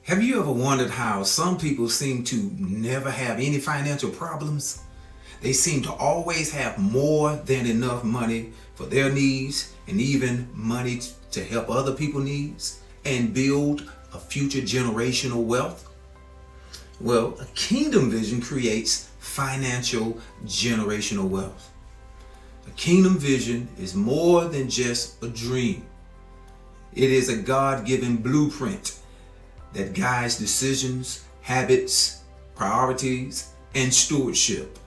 Have you ever wondered how some people seem to never have any financial problems? They seem to always have more than enough money for their needs and even money to help other people's needs and build a future generational wealth. Well, a kingdom vision creates financial generational wealth. A kingdom vision is more than just a dream. It is a God-given blueprint that guides decisions, habits, priorities, and stewardship.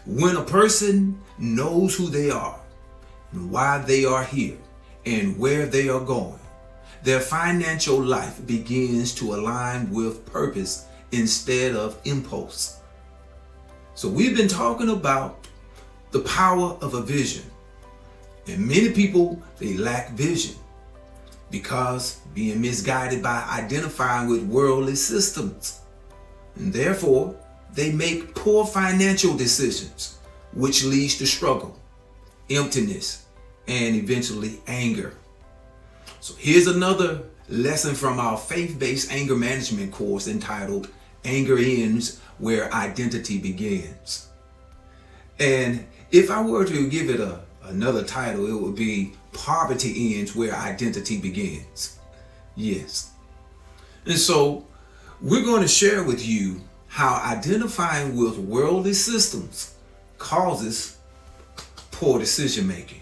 When a person knows who they are and why they are here and where they are going, their financial life begins to align with purpose instead of impulse. So we've been talking about the power of a vision. And many people, they lack vision because being misguided by identifying with worldly systems. And therefore, they make poor financial decisions, which leads to struggle, emptiness, and eventually anger. So here's another lesson from our faith-based anger management course entitled Anger Ends Where Identity Begins. And if I were to give it another title, it would be Poverty Ends Where Identity Begins. Yes. And so we're going to share with you how identifying with worldly systems causes poor decision making,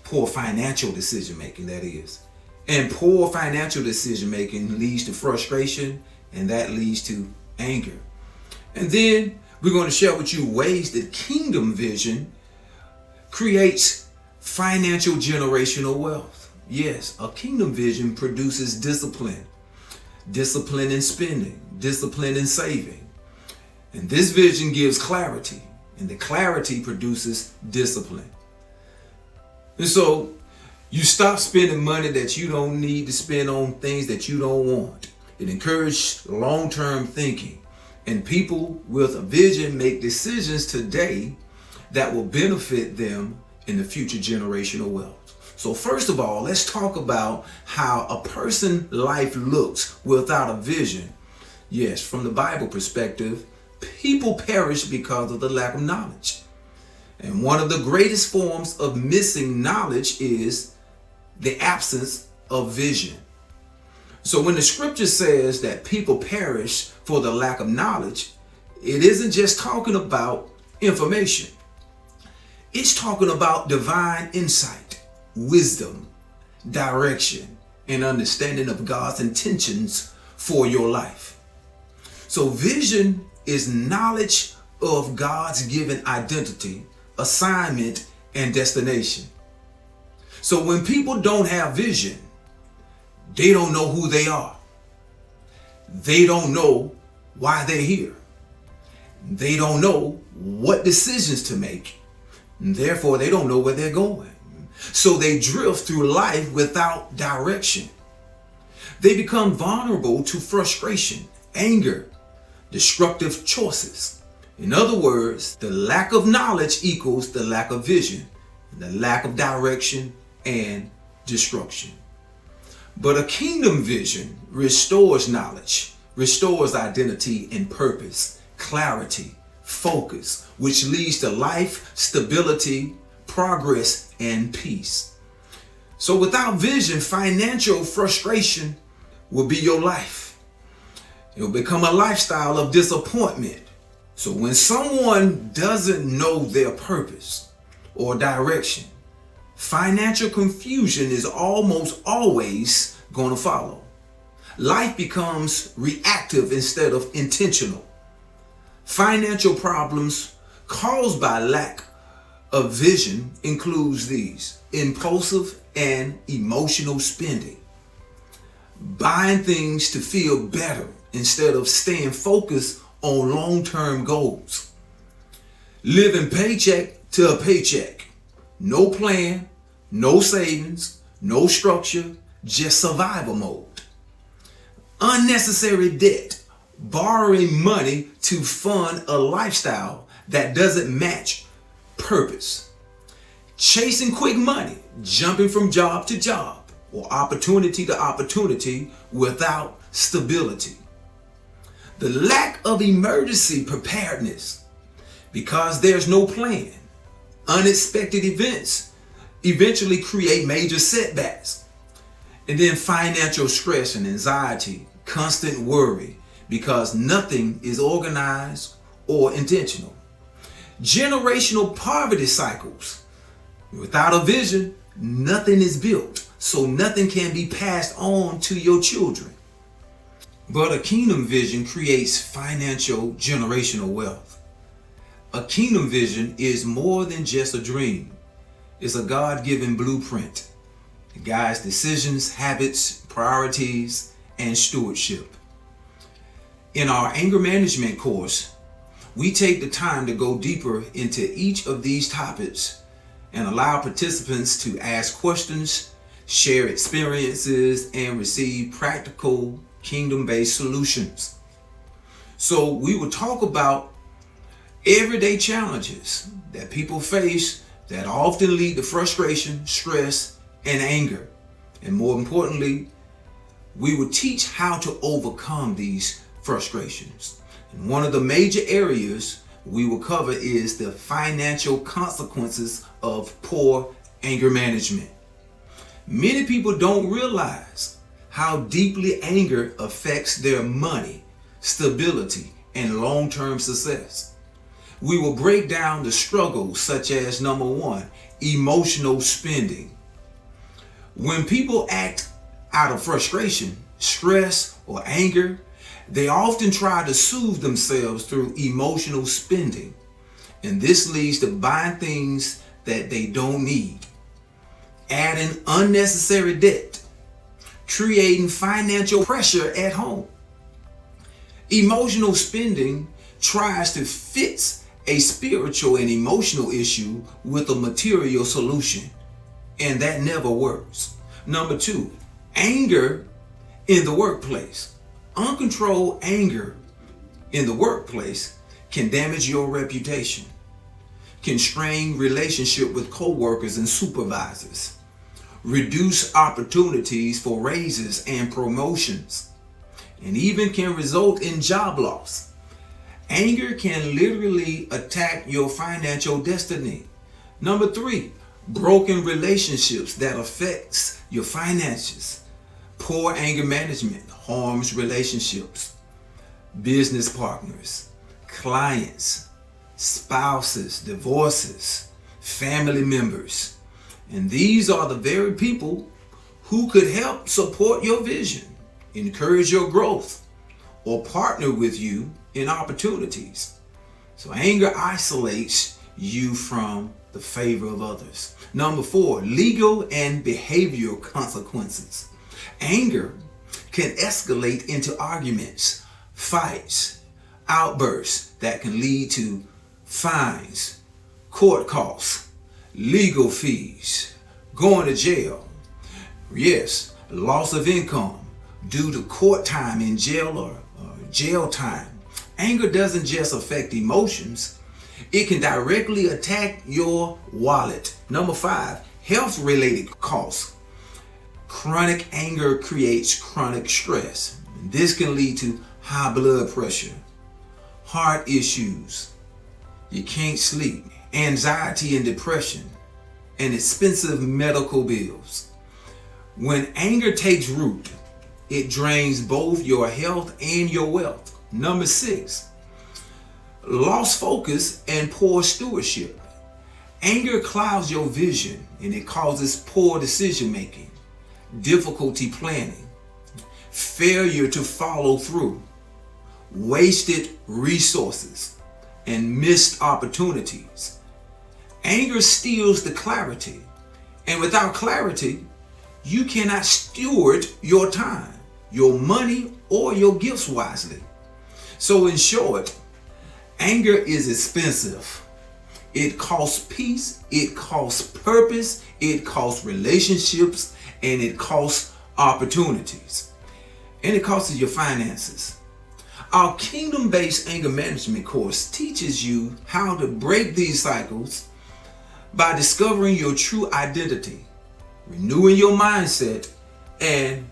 poor financial decision making, that is. And poor financial decision making leads to frustration, and that leads to anger. And then we're going to share with you ways that kingdom vision creates financial generational wealth. Yes, a kingdom vision produces discipline in spending, discipline in saving. And this vision gives clarity, and the clarity produces discipline. And so you stop spending money that you don't need to spend on things that you don't want. It encourages long-term thinking. And people with a vision make decisions today that will benefit them in the future generational wealth. So first of all, let's talk about how a person's life looks without a vision. Yes, from the Bible perspective, people perish because of the lack of knowledge. And one of the greatest forms of missing knowledge is the absence of vision. So when the scripture says that people perish for the lack of knowledge, it isn't just talking about information. It's talking about divine insight, wisdom, direction, and understanding of God's intentions for your life. So vision is knowledge of God's given identity, assignment, and destination. So when people don't have vision, they don't know who they are. They don't know why they're here. They don't know what decisions to make. And therefore, they don't know where they're going. So they drift through life without direction. They become vulnerable to frustration, anger, destructive choices. In other words, the lack of knowledge equals the lack of vision, the lack of direction, and destruction. But a kingdom vision restores knowledge, restores identity and purpose, clarity, focus, which leads to life, stability, progress, and peace. So without vision, financial frustration will be your life. It will become a lifestyle of disappointment. So when someone doesn't know their purpose or direction, financial confusion is almost always going to follow. Life becomes reactive instead of intentional. Financial problems caused by lack of vision includes these: impulsive and emotional spending, buying things to feel better instead of staying focused on long-term goals, living paycheck to a paycheck, no plan, no savings, no structure, just survival mode. Unnecessary debt, borrowing money to fund a lifestyle that doesn't match purpose. Chasing quick money, jumping from job to job, or opportunity to opportunity without stability. The lack of emergency preparedness, because there's no plan. Unexpected events eventually create major setbacks. And then financial stress and anxiety, constant worry, because nothing is organized or intentional. Generational poverty cycles. Without a vision, nothing is built, so nothing can be passed on to your children. But a kingdom vision creates financial generational wealth. A kingdom vision is more than just a dream. It's a God-given blueprint. It guides decisions, habits, priorities, and stewardship. In our anger management course, we take the time to go deeper into each of these topics and allow participants to ask questions, share experiences, and receive practical kingdom-based solutions. So we will talk about everyday challenges that people face that often lead to frustration, stress, and anger. And more importantly, we will teach how to overcome these frustrations. And one of the major areas we will cover is the financial consequences of poor anger management. Many people don't realize how deeply anger affects their money, stability, and long-term success. We will break down the struggles such as number one, emotional spending. When people act out of frustration, stress, or anger, they often try to soothe themselves through emotional spending. And this leads to buying things that they don't need, adding unnecessary debt, creating financial pressure at home. Emotional spending tries to fix a spiritual and emotional issue with a material solution, and that never works. Number two, anger in the workplace. Uncontrolled anger in the workplace can damage your reputation, can strain relationship with coworkers and supervisors, reduce opportunities for raises and promotions, and even can result in job loss. Anger can literally attack your financial destiny. Number three, broken relationships that affects your finances. Poor anger management harms relationships, business partners, clients, spouses, divorces, family members. And these are the very people who could help support your vision, encourage your growth, or partner with you in opportunities. So anger isolates you from the favor of others. Number four, legal and behavioral consequences. Anger can escalate into arguments, fights, outbursts that can lead to fines, court costs, legal fees, going to jail. Yes, loss of income due to court time in jail or jail time. Anger doesn't just affect emotions, it can directly attack your wallet. Number five, health-related costs. Chronic anger creates chronic stress. This can lead to high blood pressure, heart issues, you can't sleep, anxiety and depression, and expensive medical bills. When anger takes root, it drains both your health and your wealth. Number six, lost focus and poor stewardship. Anger clouds your vision and it causes poor decision making, difficulty planning, failure to follow through, wasted resources, and missed opportunities. Anger steals the clarity, and without clarity, you cannot steward your time, your money, or your gifts wisely. So in short, anger is expensive. It costs peace, it costs purpose, it costs relationships, and it costs opportunities. And it costs your finances. Our kingdom-based anger management course teaches you how to break these cycles by discovering your true identity, renewing your mindset, and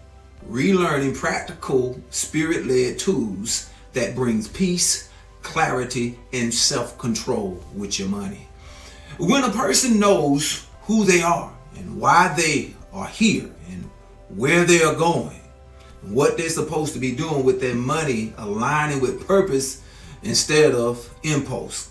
relearning practical spirit-led tools that brings peace, clarity, and self-control with your money. When a person knows who they are and why they are here and where they are going, what they're supposed to be doing with their money, aligning with purpose instead of impulse.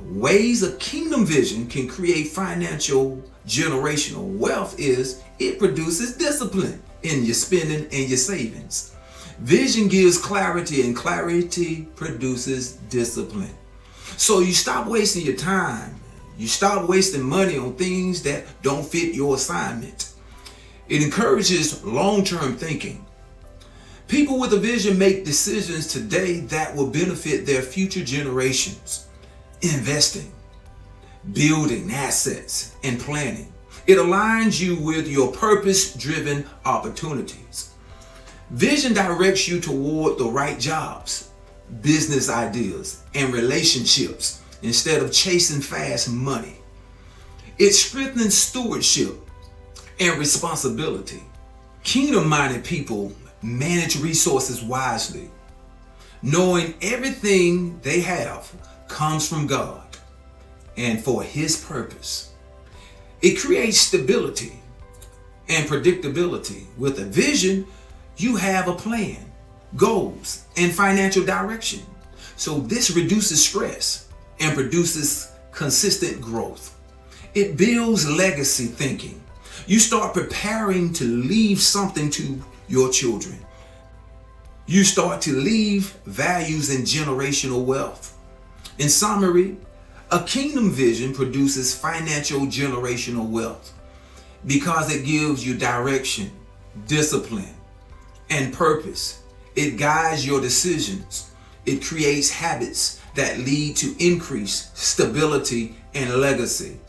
Ways a kingdom vision can create financial generational wealth is it produces discipline in your spending and your savings. Vision gives clarity, and clarity produces discipline. So you stop wasting your time. You stop wasting money on things that don't fit your assignment. It encourages long-term thinking. People with a vision make decisions today that will benefit their future generations. Investing, building assets, and planning. It aligns you with your purpose-driven opportunities. Vision directs you toward the right jobs, business ideas, and relationships instead of chasing fast money. It strengthens stewardship and responsibility. Kingdom-minded people manage resources wisely, knowing everything they have comes from God and for His purpose. It creates stability and predictability. With a vision, you have a plan, goals, and financial direction. So this reduces stress and produces consistent growth. It builds legacy thinking. You start preparing to leave something to your children. You start to leave values and generational wealth. In summary, a kingdom vision produces financial generational wealth because it gives you direction, discipline, and purpose. It guides your decisions. It creates habits that lead to increased stability and legacy.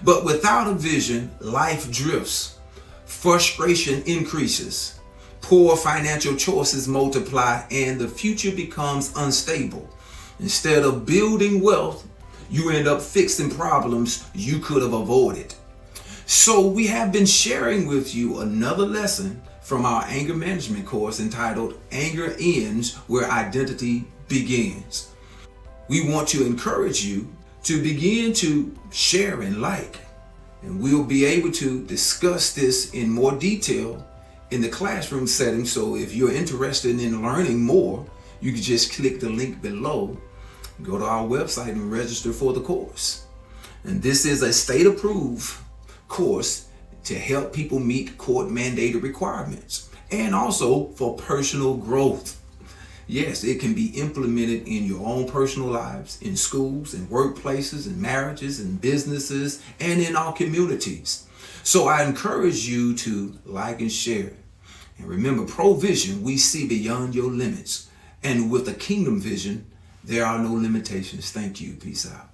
But without a vision, life drifts, frustration increases, poor financial choices multiply, and the future becomes unstable. Instead of building wealth, you end up fixing problems you could have avoided. So we have been sharing with you another lesson from our anger management course entitled Anger Ends Where Identity Begins. We want to encourage you to begin to share and like, and we'll be able to discuss this in more detail in the classroom setting. So if you're interested in learning more, you can just click the link below, go to our website and register for the course. And this is a state-approved course to help people meet court-mandated requirements and also for personal growth. Yes, it can be implemented in your own personal lives, in schools, in workplaces, in marriages, in businesses, and in our communities. So I encourage you to like and share. And remember, Provision, we see beyond your limits. And with a kingdom vision, there are no limitations. Thank you. Peace out.